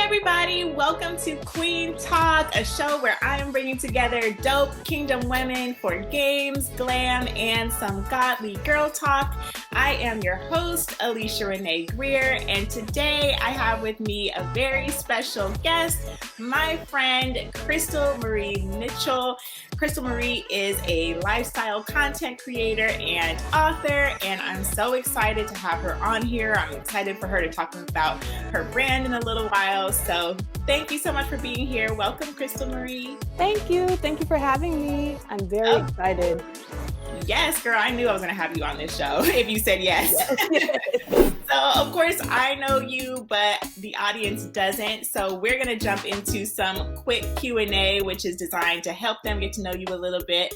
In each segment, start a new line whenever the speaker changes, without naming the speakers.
everybody. Welcome to Queen Talk, a show where I am bringing together dope kingdom women for games, glam, and some godly girl talk. I am your host, Alicia Renee Greer, and today I have with me a very special guest, my friend, Crystal Marie Mitchell. Crystal Marie is a lifestyle content creator and author, and I'm so excited to have her on here. I'm excited for her to talk about her brand in a little while. So thank you so much for being here. Welcome, Crystal Marie.
Thank you. Thank you for having me. I'm very excited.
Yes, girl, I knew I was going to have you on this show if you said yes. So, of course, I know you, but the audience doesn't. So we're going to jump into some quick Q&A, which is designed to help them get to know you a little bit.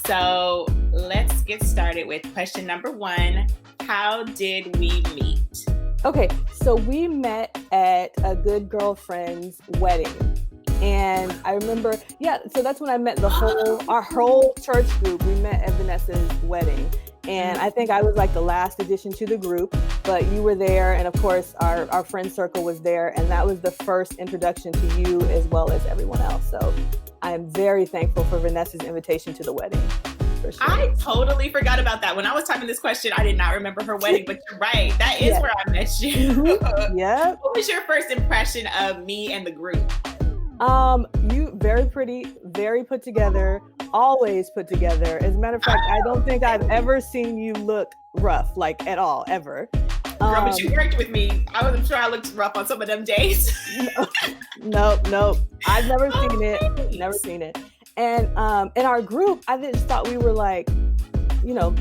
So let's get started with question number one. How did we meet?
Okay, so we met at a good girlfriend's wedding. And I remember, so that's when I met our whole church group. We met at Vanessa's wedding. And I think I was like the last addition to the group, but you were there. And of course, our friend circle was there. And that was the first introduction to you as well as everyone else. So I am very thankful for Vanessa's invitation to the wedding. For sure.
I totally forgot about that. When I was typing this question, I did not remember her wedding, but you're right. That is where I met you.
Yeah.
What was your first impression of me and the group?
You very pretty, very put together, always put together. As a matter of fact, I don't think I've ever seen you look rough, like at all, ever.
Girl, but you worked with me. I wasn't sure I looked rough on some of them days.
Nope. I've never seen it. Never seen it. And in our group, I just thought we were like,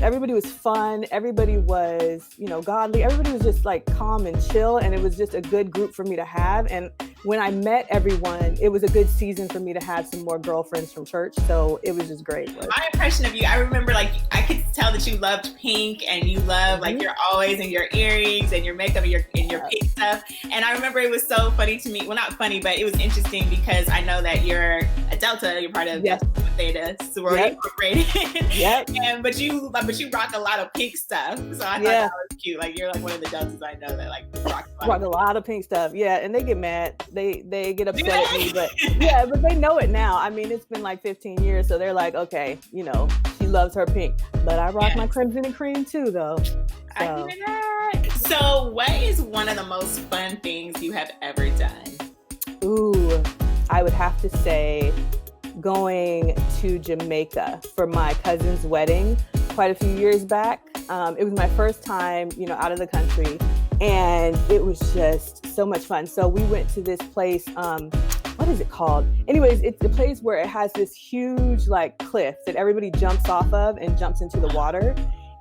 everybody was fun. Everybody was, godly. Everybody was just like calm and chill. And it was just a good group for me to have. And when I met everyone, it was a good season for me to have some more girlfriends from church. So it was just great.
My impression of you, I remember I could tell that you loved pink and you love you're always in your earrings and your makeup and your pink stuff. And I remember it was so funny to me. Well, not funny, but it was interesting because I know that you're a Delta, you're part of Theta sorority incorporated.
Yep.
But you rock a lot of pink stuff. So I thought that was cute. You're one of the Deltas I know that rock
a lot of pink stuff. Yeah. And they get mad. They get upset at me, but but they know it now. I mean, it's been 15 years, so they're like, okay, she loves her pink, but I rock my crimson and cream too, though. So.
I hear that. So, what is one of the most fun things you have ever done?
Ooh, I would have to say going to Jamaica for my cousin's wedding quite a few years back. It was my first time, out of the country. And it was just so much fun. So we went to this place, what is it called? Anyways, it's a place where it has this huge cliff that everybody jumps off of and jumps into the water.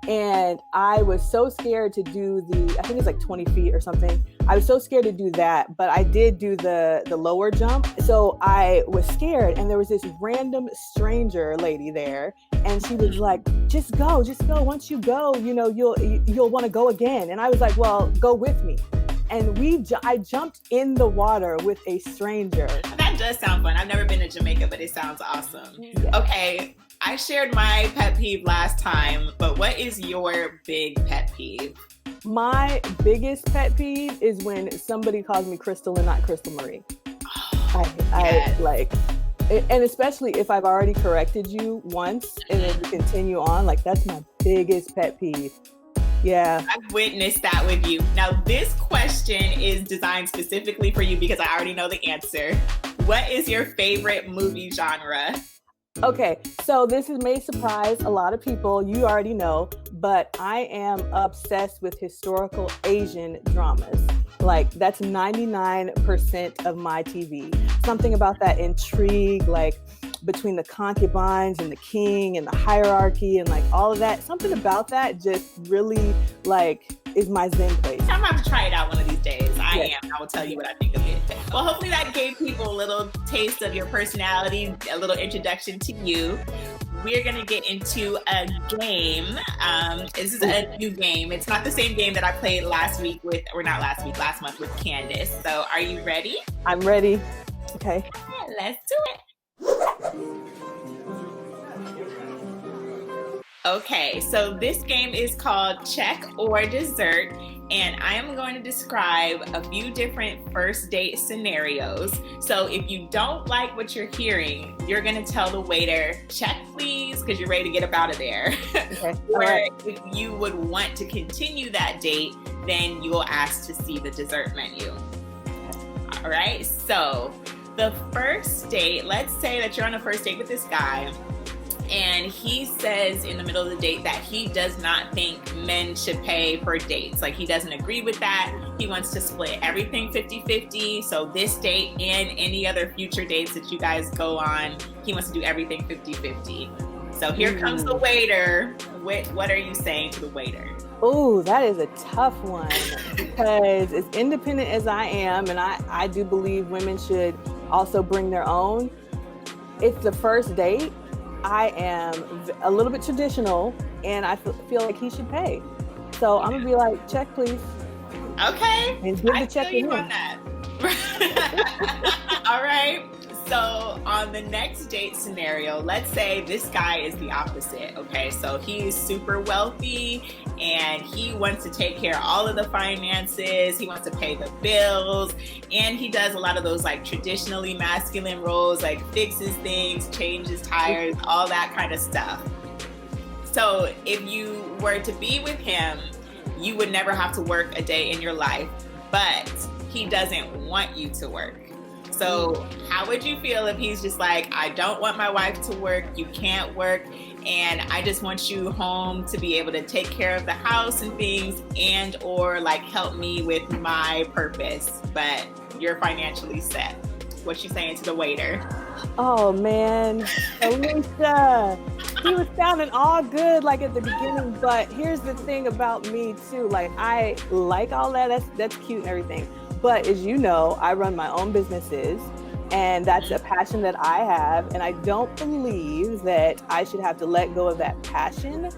And I was so scared to do I think it's 20 feet or something. I was so scared to do that, but I did do the lower jump. So I was scared, and there was this random stranger lady there, and she was like, just go. Once you go, you'll want to go again. And I was like, well, go with me. And I jumped in the water with a stranger.
That does sound fun. I've never been to Jamaica, but it sounds awesome. Yeah. Okay, I shared my pet peeve last time, but what is your big pet peeve?
My biggest pet peeve is when somebody calls me Crystal and not Crystal Marie. And especially if I've already corrected you once and then you continue on, that's my biggest pet peeve. Yeah.
I've witnessed that with you. Now, this question is designed specifically for you because I already know the answer. What is your favorite movie genre?
Okay, so this may surprise a lot of people. You already know, but I am obsessed with historical Asian dramas. That's 99% of my TV. Something about that intrigue, between the concubines and the king and the hierarchy and all of that. Something about that just really is my zen place.
I'm about to try it out one of these days. I will tell you what I think of it. Well, hopefully that gave people a little taste of your personality, a little introduction to you. We're going to get into a game. This is a new game. It's not the same game that I played last month with Candace. So are you ready?
I'm ready. Okay.
Let's do it. Okay, so this game is called Check or Dessert, and I am going to describe a few different first date scenarios. So if you don't like what you're hearing, you're going to tell the waiter, check please, because you're ready to get up out of there.
Okay.
Or
Right.
if you would want to continue that date, then you will ask to see the dessert menu. All right, so the first date, let's say that you're on a first date with this guy, and he says in the middle of the date that he does not think men should pay for dates. Like, he doesn't agree with that. He wants to split everything 50-50. So this date and any other future dates that you guys go on, he wants to do everything 50-50. So here comes the waiter. What are you saying to the waiter?
Oh, that is a tough one, because as independent as I am, and I do believe women should also bring their own, it's the first date. I am a little bit traditional, and I feel like he should pay. So I'm gonna be like, check please.
Okay.
And give the check
I feel you
to him.
on that. All right. So on the next date scenario, let's say this guy is the opposite. Okay, so he's super wealthy and he wants to take care of all of the finances. He wants to pay the bills, and he does a lot of those like traditionally masculine roles, like fixes things, changes tires, all that kind of stuff. So if you were to be with him, you would never have to work a day in your life, but he doesn't want you to work. So how would you feel if he's just like, I don't want my wife to work, you can't work, and I just want you home to be able to take care of the house and things, and or like help me with my purpose, but you're financially set. What you saying to the waiter?
Oh man, Alicia, he was sounding all good like at the beginning, but here's the thing about me too. Like, I like all that. That's cute and everything. But as you know, I run my own businesses, and that's a passion that I have. And I don't believe that I should have to let go of that passion,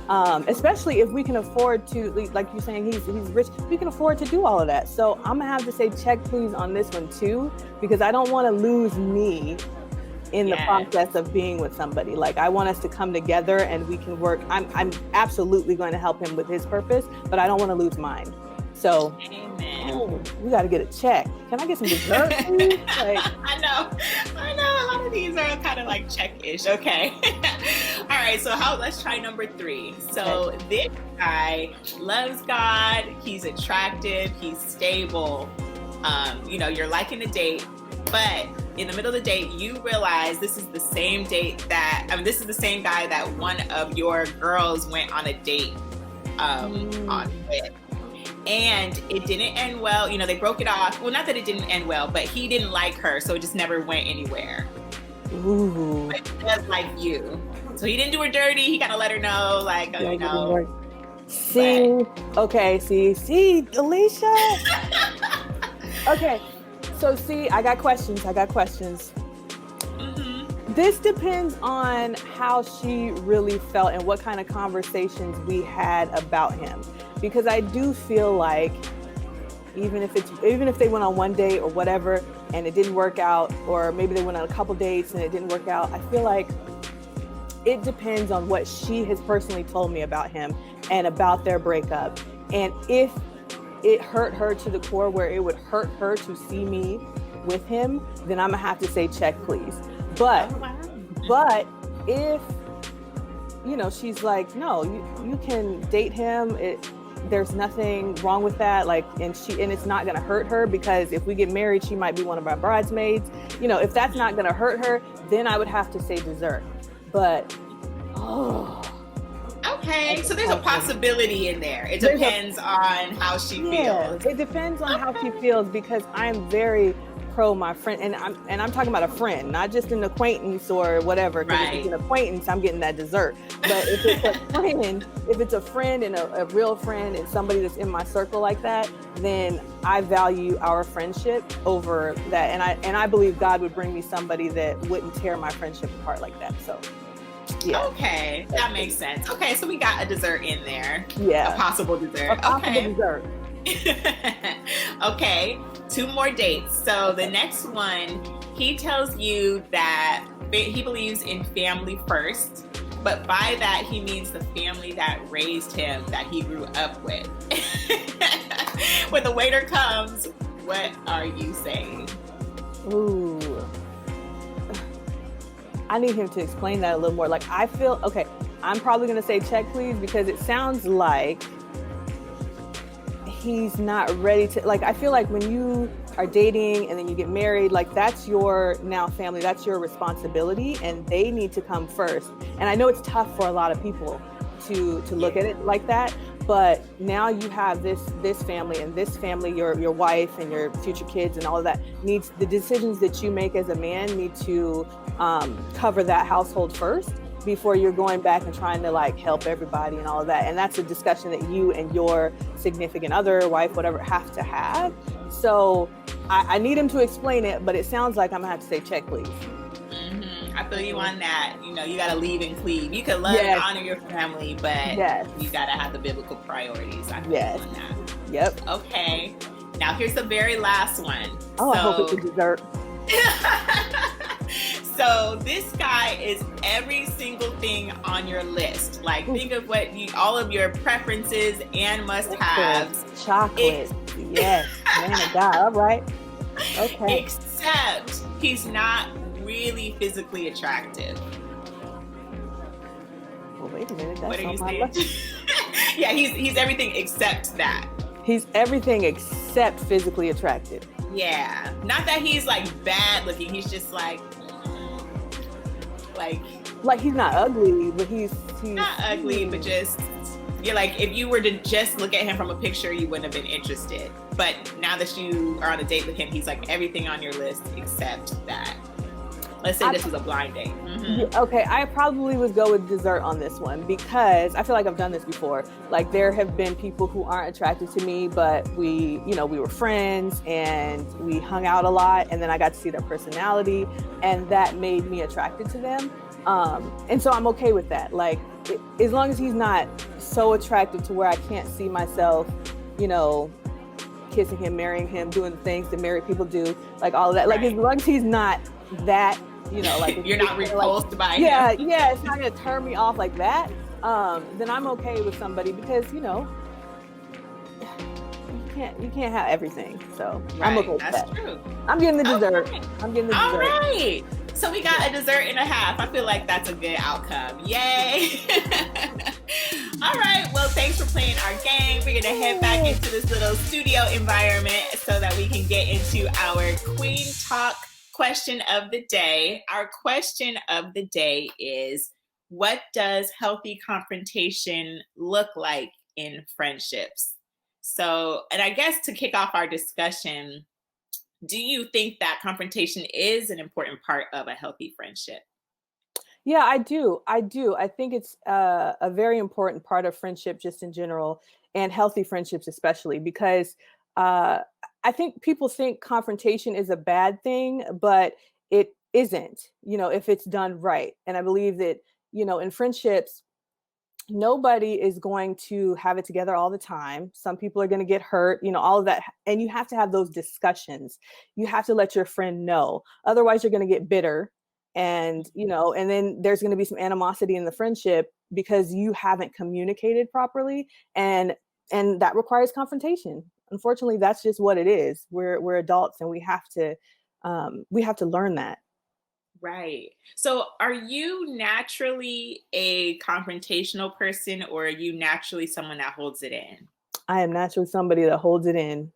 especially if we can afford to, like you're saying, he's rich. We can afford to do all of that. So I'm gonna have to say check please on this one too, because I don't want to lose me in the process of being with somebody. Like, I want us to come together and we can work. I'm absolutely going to help him with his purpose, but I don't want to lose mine. So, we got to get a check. Can I get some dessert, please? Like,
I know. A lot of these are kind of like check-ish. Okay. All right. So let's try number 3. So this guy loves God. He's attractive. He's stable. You're liking the date, but in the middle of the date, you realize this is the same this is the same guy that one of your girls went on a date on with. And it didn't end well. They broke it off. Well, not that it didn't end well, but he didn't like her, so it just never went anywhere.
Ooh.
But he does like you. So he didn't do her dirty. He kind of let her know, like,
See, Alicia. Okay, so see, I got questions. Mm-hmm. This depends on how she really felt and what kind of conversations we had about him. Because I do feel like even if they went on one date or whatever and it didn't work out, or maybe they went on a couple dates and it didn't work out, I feel like it depends on what she has personally told me about him and about their breakup. And if it hurt her to the core where it would hurt her to see me with him, then I'm gonna have to say check please. But if she's like, no, you can date him, there's nothing wrong with that, like, and it's not gonna hurt her, because if we get married, she might be one of our bridesmaids. If that's not gonna hurt her, then I would have to say dessert. But
okay, so there's a possibility in there. It depends on how she feels.
It depends on how she feels, because I'm very pro my friend, and I'm talking about a friend, not just an acquaintance or whatever. Because if it's an acquaintance, I'm getting that dessert. But if it's a friend and a real friend and somebody that's in my circle like that, then I value our friendship over that. And I believe God would bring me somebody that wouldn't tear my friendship apart like that. So. Yeah.
Okay, that makes sense. Okay, so we got a dessert in there.
Yeah.
A possible dessert.
Dessert.
Okay, 2 more dates. So the next one, he tells you that he believes in family first, But by that, he means the family that raised him, that he grew up with. When the waiter comes, what are you saying?
Ooh. I need him to explain that a little more. Like, I feel, okay, I'm probably going to say check, please, because it sounds like he's not ready to, like, I feel like when you are dating and then you get married, like, that's your now family, that's your responsibility, and they need to come first. And I know it's tough for a lot of people to look at it like that, but now you have this family, and this family, your wife and your future kids and all of that, needs, the decisions that you make as a man need to cover that household first before you're going back and trying to like help everybody and all of that. And that's a discussion that you and your significant other, wife, whatever, have to have. So I need him to explain it, but it sounds like I'm gonna have to say check, please.
I feel you on that. You know, you got to leave and cleave. You can love and honor your family, but you got to have the biblical priorities. I feel you on that.
Yep.
Okay. Now here's the very last one.
Oh, I hope it's a dessert.
So this guy is every single thing on your list. Like, think of what all of your preferences and must-haves.
Chocolate. Yes. Man of God. All right. Okay.
Except he's not really physically attractive.
Well, wait a minute. That's
what are you
saying?
Yeah, he's everything except that.
He's everything except physically attractive.
Yeah. Not that he's like bad looking. He's just like
he's not ugly, but he's
not ugly, but just, you're like, if you were to just look at him from a picture, you wouldn't have been interested. But now that you are on a date with him, he's like everything on your list except that. Let's say this was a blind date.
Okay, I probably would go with dessert on this one because I feel like I've done this before. Like, there have been people who aren't attracted to me, but we were friends and we hung out a lot, and then I got to see their personality, and that made me attracted to them. And so I'm okay with that. Like, as long as he's not so attractive to where I can't see myself, kissing him, marrying him, doing the things that married people do, like all of that. Like, as long as he's not that, like
you're not repulsed by him.
Yeah, it's not gonna turn me off like that. Then I'm okay with somebody because you can't have everything. So I'm okay with that.
That's true.
I'm getting the dessert.
Okay.
I'm getting the dessert.
All right. So we got a dessert and a half. I feel like that's a good outcome. Yay. All right. Well, thanks for playing our game. We're going to head back into this little studio environment so that we can get into our Queen Talk question of the day. Our question of the day is, what does healthy confrontation look like in friendships? So, and I guess to kick off our discussion, do you think that confrontation is an important part of a healthy friendship?
Yeah, I do. I think it's a very important part of friendship just in general, and healthy friendships especially, because I think people think confrontation is a bad thing, but it isn't, if it's done right. And I believe that, in friendships, nobody is going to have it together all the time. Some people are going to get hurt, all of that. And you have to have those discussions. You have to let your friend know. Otherwise, you're going to get bitter. And, and then there's going to be some animosity in the friendship because you haven't communicated properly. And that requires confrontation. Unfortunately, that's just what it is. We're adults and we have to learn that.
Right. So are you naturally a confrontational person, or are you naturally someone that holds it in?
I am naturally somebody that holds it in.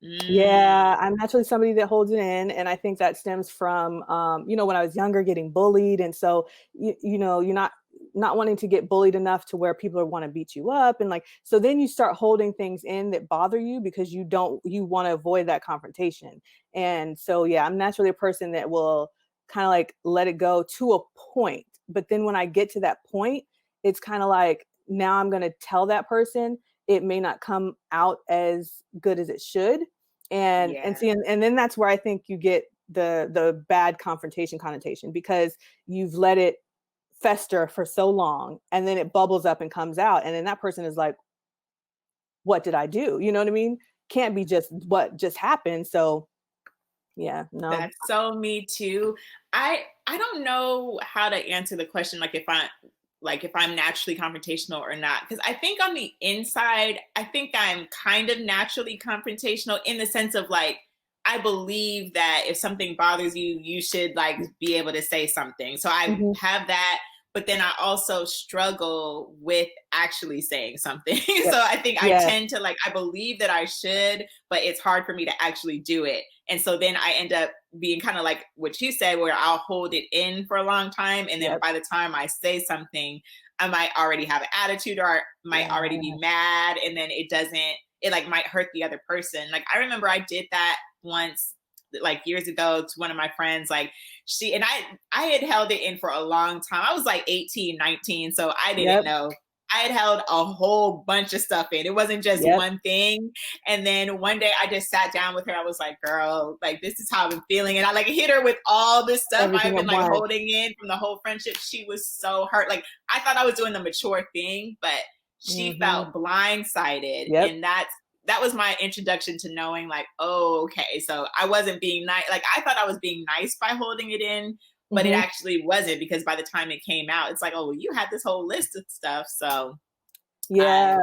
Yeah, I'm naturally somebody that holds it in. And I think that stems from, when I was younger, getting bullied. And so, you're not wanting to get bullied enough to where people want to beat you up. And so then you start holding things in that bother you because you want to avoid that confrontation. And so, yeah, I'm naturally a person that will kind of let it go to a point. But then when I get to that point, it's kind of like, now I'm going to tell that person. It may not come out as good as it should. And then that's where I think you get the bad confrontation connotation, because you've let it fester for so long, and then it bubbles up and comes out. And then that person is like, what did I do? You know what I mean? Can't be just what just happened. So yeah, no.
That's so me too. I don't know how to answer the question. Like, if like if I'm naturally confrontational or not. Because I think on the inside, I think I'm kind of naturally confrontational in the sense of like, I believe that if something bothers you, you should like be able to say something. So I
Mhm.
have that, but then I also struggle with actually saying something.
Yep.
So I think I
Yes.
tend to like, I believe that I should, but it's hard for me to actually do it. And so then I end up being kind of like what you said, where I'll hold it in for a long time. And then
Yep.
by the time I say something, I might already have an attitude or I might already be
Yeah.
mad. And then it like might hurt the other person. Like I remember I did that once like years ago to one of my friends. Like I had held it in for a long time. I was like 18, 19, so I didn't
Yep.
know. I had held a whole bunch of stuff in. It wasn't just
Yep.
one thing. And then one day I just sat down with her. I was like, girl, like this is how I've been feeling. And I like hit her with all this stuff I've
Everything at
been like
once.
holding in from the whole friendship. She was so hurt. Like I thought I was doing the mature thing, but she
Mhm.
felt blindsided.
Yep.
And that was my introduction to knowing like, oh, okay. So I wasn't being nice. Like I thought I was being nice by holding it in, but it
Mhm.
actually wasn't because by the time it came out, it's like, oh, well, you had this whole list of stuff. So I
Yeah.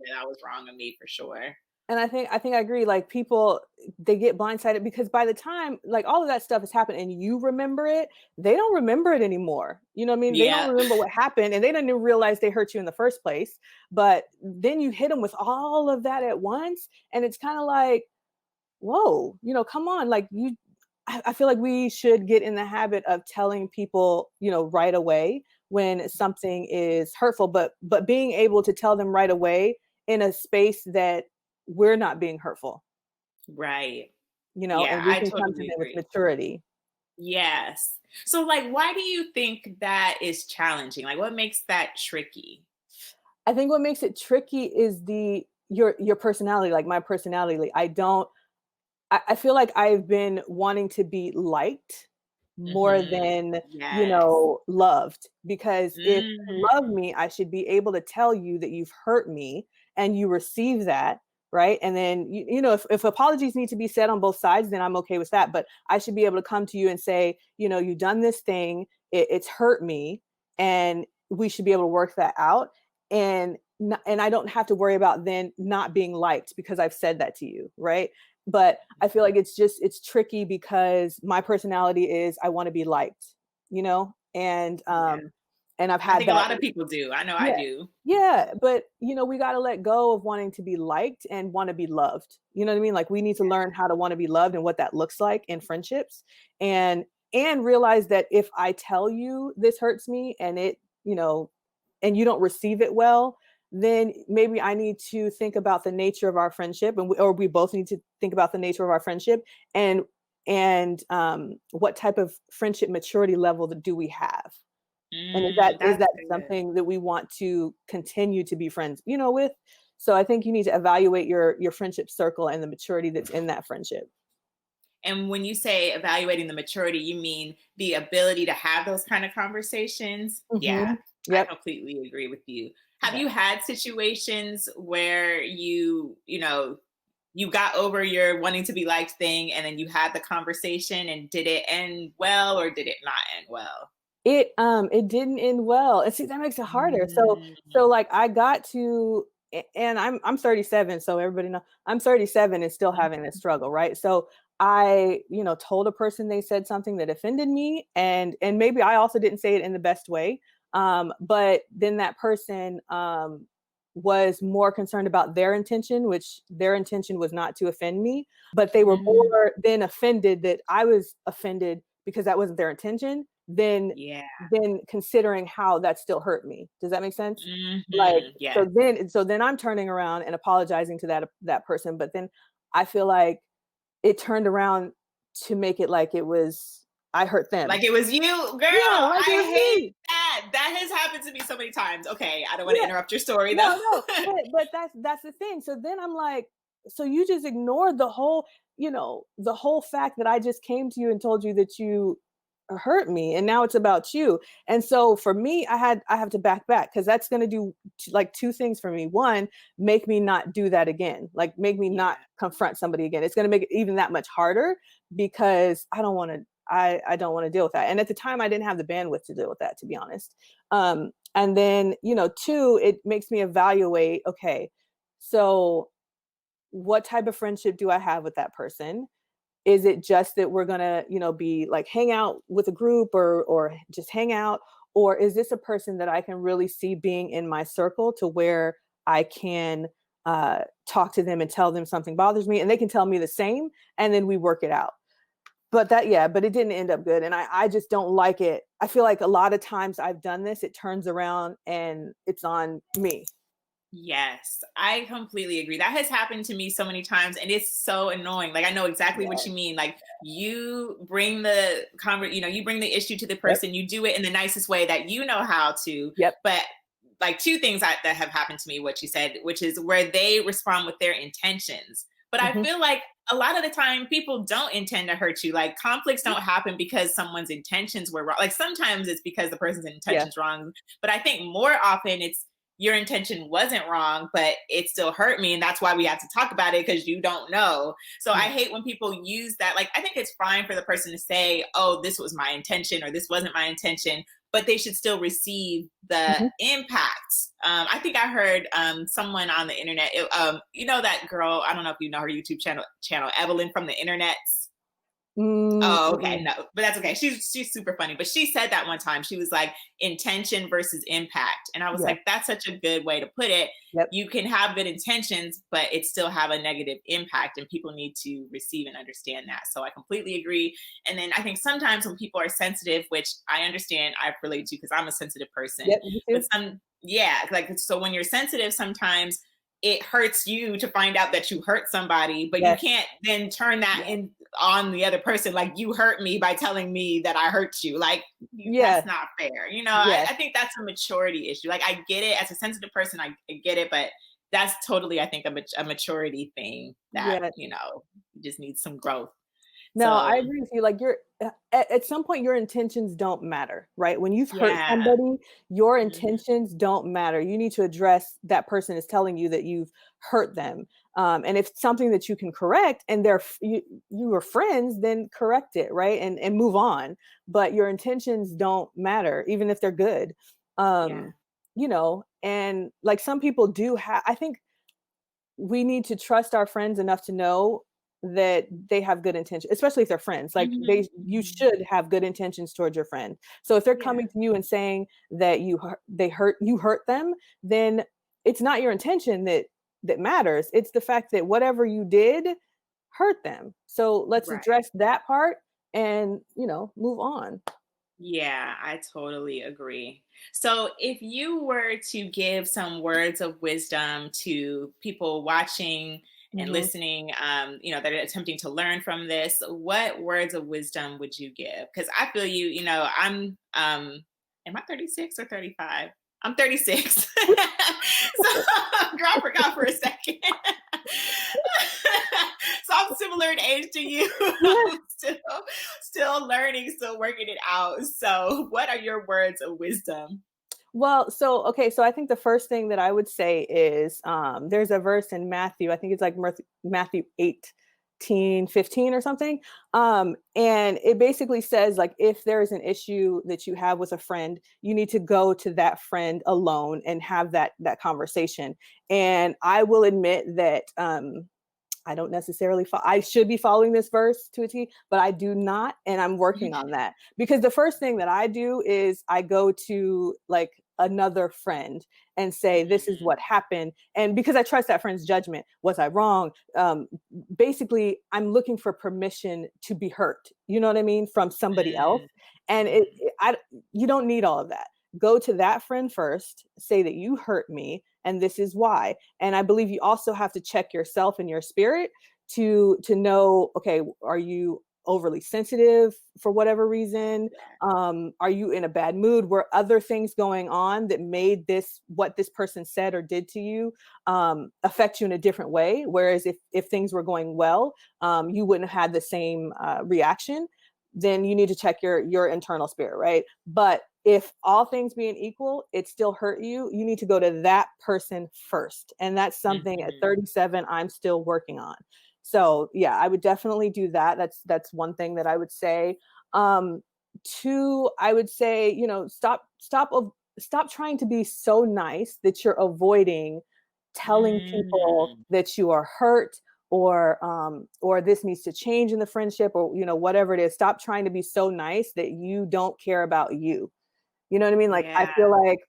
yeah, that was wrong of me for sure.
And I think I agree. Like people, they get blindsided because by the time like all of that stuff has happened and you remember it, they don't remember it anymore. You know what I mean? They don't
Yeah.
remember what happened and they didn't even realize they hurt you in the first place. But then you hit them with all of that at once, and it's kind of like, whoa, come on, like you. I feel like we should get in the habit of telling people, right away when something is hurtful, but being able to tell them right away in a space that we're not being hurtful,
Right.
and
Yeah,
we
I
can come to
totally
them with
agree.
maturity.
Yes. So like why do you think that is challenging? Like what makes that tricky?
I think what makes it tricky is your personality, like my personality. Like I feel like I've been wanting to be liked more
Mhm.
than,
Yes.
loved. Because if you
Mm.
love me, I should be able to tell you that you've hurt me and you receive that, right? And then, if apologies need to be said on both sides, then I'm okay with that. But I should be able to come to you and say, you've done this thing, it's hurt me, and we should be able to work that out. And I don't have to worry about then not being liked because I've said that to you, right? But I feel like it's tricky because my personality is I want to be liked, you know,
Yeah.
and I've
I
had
think a
that.
lot of people do. I know I
Yeah.
do.
Yeah, but we got to let go of wanting to be liked and want to be loved. You know what I mean? Like we need to learn how to want to be loved and what that looks like in friendships, and realize that if I tell you this hurts me and and you don't receive it well, then maybe I need to think about the nature of our friendship, or we both need to think about the nature of our friendship, and what type of friendship maturity level do we have? And is
That's
that
good.
something that we want to continue to be friends, with? So I think you need to evaluate your friendship circle and the maturity that's in that friendship.
And when you say evaluating the maturity, you mean the ability to have those kind of conversations? Yeah, I
Yep.
completely agree with you. Have
Yeah.
you had situations where you got over your wanting to be liked thing and then you had the conversation and did it end well or did it not end well?
It didn't end well. And see, that makes it harder. So
Mm.
like I got to and I'm 37, so everybody know I'm 37 and still having this struggle, right? So I, told a person they said something that offended me, and maybe I also didn't say it in the best way. But then that person was more concerned about their intention, which their intention was not to offend me, but they were
Mm.
more than offended that I was offended because that wasn't their intention, than
Yeah.
considering how that still hurt me. Does that make sense? Like,
Yes.
so then I'm turning around and apologizing to that person, but then I feel like it turned around to make it like it was I hurt them.
Like it was you, girl.
Yeah, like it
I
was
hate
me.
that. That has happened to me so many times. Okay, I don't want to
Yeah.
interrupt your story though.
No, no, but that's the thing. So then I'm like, so you just ignored the whole fact that I just came to you and told you that you hurt me, and now it's about you. And so for me, I have to back because that's going to do like two things for me. One, make me not do that again. Like make me
Yeah.
not confront somebody again. It's going to make it even that much harder because I don't want to. I don't want to deal with that. And at the time, I didn't have the bandwidth to deal with that, to be honest. And then, two, it makes me evaluate, okay, so what type of friendship do I have with that person? Is it just that we're gonna, be like hang out with a group or just hang out? Or is this a person that I can really see being in my circle to where I can talk to them and tell them something bothers me and they can tell me the same and then we work it out. But it didn't end up good. And I just don't like it. I feel like a lot of times I've done this, it turns around and it's on me.
Yes, I completely agree. That has happened to me so many times, and it's so annoying. Like I know exactly what
Yeah.
you mean. Like you bring you bring the issue to the
Yep.
person. You do it in the nicest way that you know how to.
Yep.
But like two things that have happened to me, what you said, which is where they respond with their intentions. But I
Hmm.
feel like a lot of the time people don't intend to hurt you. Like conflicts don't happen because someone's intentions were wrong. Like sometimes it's because the person's
Yeah.
intentions wrong. But I think more often it's your intention wasn't wrong, but it still hurt me. And that's why we have to talk about it because you don't know. So I
Yeah.
hate when people use that. Like, I think it's fine for the person to say, oh, this was my intention or this wasn't my intention, but they should still receive the
Hmm.
impact. I think I heard someone on the internet, that girl, I don't know if you know her YouTube channel, Evelyn from the internet. Oh, okay.
Mm-mm.
No, but that's okay. She's super funny. But she said that one time. She was like intention versus impact. And I was
Yeah.
like, that's such a good way to put it.
Yep.
You can have good intentions, but it still have a negative impact. And people need to receive and understand that. So I completely agree. And then I think sometimes when people are sensitive, which I understand I relate to because I'm a sensitive person,
Yep. Me
but
too.
like so when you're sensitive, sometimes it hurts you to find out that you hurt somebody, but you
Yes.
can't then turn that
Yeah.
in on the other person like you hurt me by telling me that I hurt you. Like
Yeah.
that's not fair.
Yeah.
I think that's a maturity issue. Like I get it as a sensitive person, I get it, but that's totally I think a maturity thing that
Yeah.
you just need some growth.
No, I
So
agree with you. Like at some point your intentions don't matter, right? When you've hurt
yeah.
somebody, your
Mhm.
intentions don't matter. You need to address that person is telling you that you've hurt them. And if it's something that you can correct and you were friends, then correct it, right? And move on. But your intentions don't matter, even if they're good.
Yeah.
Um, and like some people do have, I think we need to trust our friends enough to know that they have good intentions, especially if they're friends. Like
Mhm.
you
Mhm.
should have good intentions towards your friend. So if they're
Yeah.
coming to you and saying that you hurt them, then it's not your intention that matters. It's the fact that whatever you did hurt them. So let's
Right.
address that part and move on.
Yeah, I totally agree. So, if you were to give some words of wisdom to people watching and
Hmm.
listening, that are attempting to learn from this, what words of wisdom would you give? Because I feel am I 36 or 35? I'm 36. So, girl, I forgot for a second. So I'm similar in age to you. I'm still learning, still working it out. So, what are your words of wisdom?
Well, so I think the first thing that I would say is there's a verse in Matthew, I think it's like Matthew 18:15 or something. And it basically says like if there is an issue that you have with a friend, you need to go to that friend alone and have that conversation. And I will admit that I don't necessarily I should be following this verse to a T, but I do not, and I'm working on that. Because the first thing that I do is I go to like another friend and say, this is
Mhm.
what happened. And because I trust that friend's judgment, was I wrong? Basically, I'm looking for permission to be hurt. You know what I mean? From somebody else.
Mm,
And
mhm.
you don't need all of that. Go to that friend first, say that you hurt me, and this is why. And I believe you also have to check yourself and your spirit to know, okay, are you overly sensitive for whatever reason?
Yeah.
Are you in a bad mood? Were other things going on that made what this person said or did to you affect you in a different way? Whereas if things were going well, you wouldn't have had the same reaction. Then you need to check your internal spirit, right? But if all things being equal, it still hurt you, you need to go to that person first. And that's something at
Mhm.
37 I'm still working on. So yeah, I would definitely do that. That's one thing that I would say. um Two, I would say, stop trying to be so nice that you're avoiding telling people
Mm,
that you are hurt, or this needs to change in the friendship, or whatever it is. Stop trying to be so nice that you don't care about you. You know what I mean? Like, I
yeah.
feel like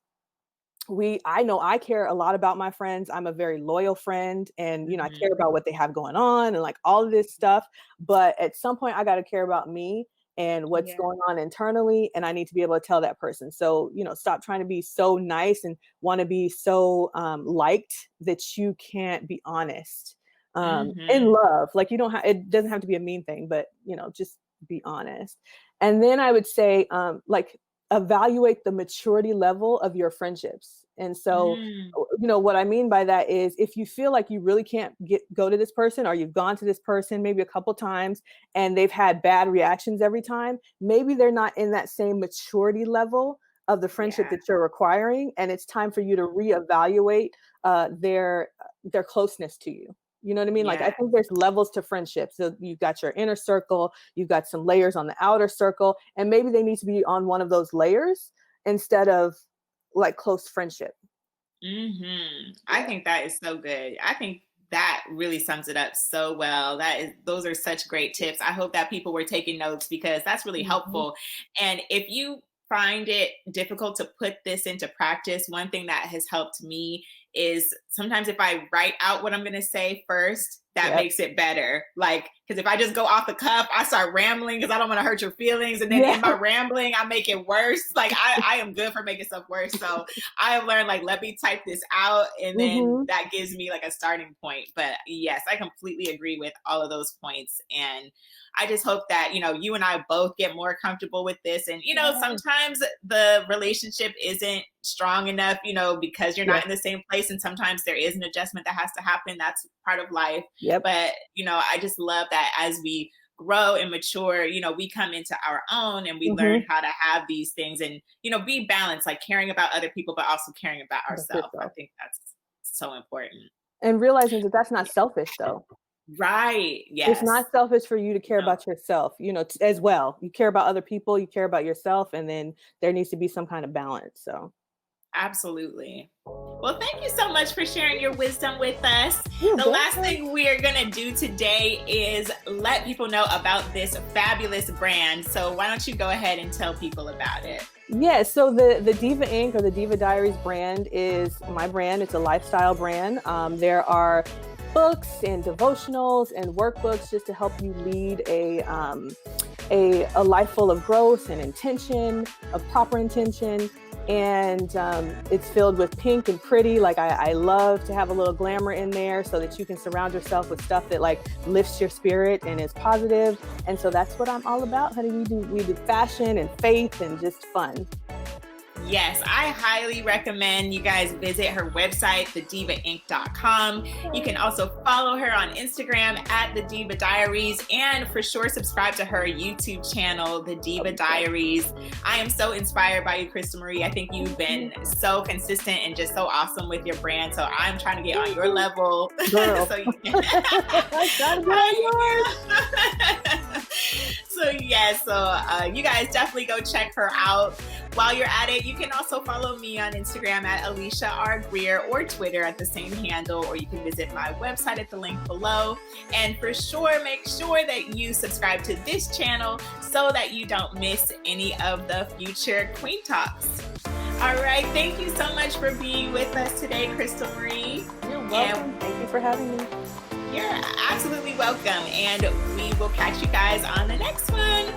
I know I care a lot about my friends. I'm a very loyal friend, and I care
Mhm.
about what they have going on and like all of this stuff. But at some point I got to care about me and what's
Yeah.
going on internally, and I need to be able to tell that person. So, stop trying to be so nice and want to be so liked that you can't be honest. In
Mhm.
love, like, you don't have, it doesn't have to be a mean thing, but just be honest. And then I would say, like, evaluate the maturity level of your friendships. And so,
Mm,
what I mean by that is, if you feel like you really can't go to this person, or you've gone to this person maybe a couple times and they've had bad reactions every time, maybe they're not in that same maturity level of the friendship
yeah.
that you're requiring, and it's time for you to reevaluate their closeness to you. You know what I mean? Like, I
Yeah.
think there's levels to friendship. So you've got your inner circle, you've got some layers on the outer circle, and maybe they need to be on one of those layers instead of like close friendship.
I
Yeah.
think that is so good. I think that really sums it up so well. Those are such great tips. I hope that people were taking notes because that's really
Mhm.
helpful. And if you find it difficult to put this into practice, one thing that has helped me is sometimes if I write out what I'm going to say first, that
Yep.
makes it better. Like, because if I just go off the cuff, I start rambling because I don't want to hurt your feelings. And then
Yeah.
in my rambling, I make it worse. Like, I am good for making stuff worse. So I have learned, like, let me type this out, and then
Hmm.
that gives me like a starting point. But yes, I completely agree with all of those points. And I just hope that, you and I both get more comfortable with this. And,
Yes.
sometimes the relationship isn't strong enough, because you're not
Yes.
in the same place. And sometimes there is an adjustment that has to happen. That's part of life.
Yep.
But, I just love that as we grow and mature, we come into our own and we learn
Hmm.
how to have these things and, be balanced, like caring about other people, but also caring about
That's
ourselves. I
yourself.
think that's so important.
And realizing that that's not
Yeah.
selfish, though.
Right.
It's
Yes.
not selfish for you to care
No,
about yourself, as well. You care about other people, you care about yourself, and then there needs to be some kind of balance. So,
absolutely. Well, thank you so much for sharing your wisdom with us.
you're
The last
welcome.
thing we are going to do today is let people know about this fabulous brand. So, why don't you go ahead and tell people about it?
Yeah, so the Diva Inc. or the Diva Diaries brand is my brand. It's a lifestyle brand. There are books and devotionals and workbooks just to help you lead a life full of growth and intention, of proper intention. And it's filled with pink and pretty. Like, I love to have a little glamour in there so that you can surround yourself with stuff that like lifts your spirit and is positive. And so that's what I'm all about, honey. We do fashion and faith and just fun.
Yes, I highly recommend you guys visit her website, thedivainc.com. You can also follow her on Instagram at the Diva Diaries, and for sure subscribe to her YouTube channel, the Diva Diaries. I am so inspired by you, Crystal Marie. I think you've been so consistent and just so awesome with your brand. So I'm trying to get on your level.
Girl.
So you can.
I gotta get on yours.
So you guys definitely go check her out. While you're at it, you can also follow me on Instagram at Alicia R. Greer, or Twitter at the same handle, or you can visit my website at the link below. And for sure, make sure that you subscribe to this channel so that you don't miss any of the future Queen Talks. All right, thank you so much for being with us today, Crystal Marie.
You're welcome.
And
Thank you for having me.
you're absolutely welcome. And we will catch you guys on the next one.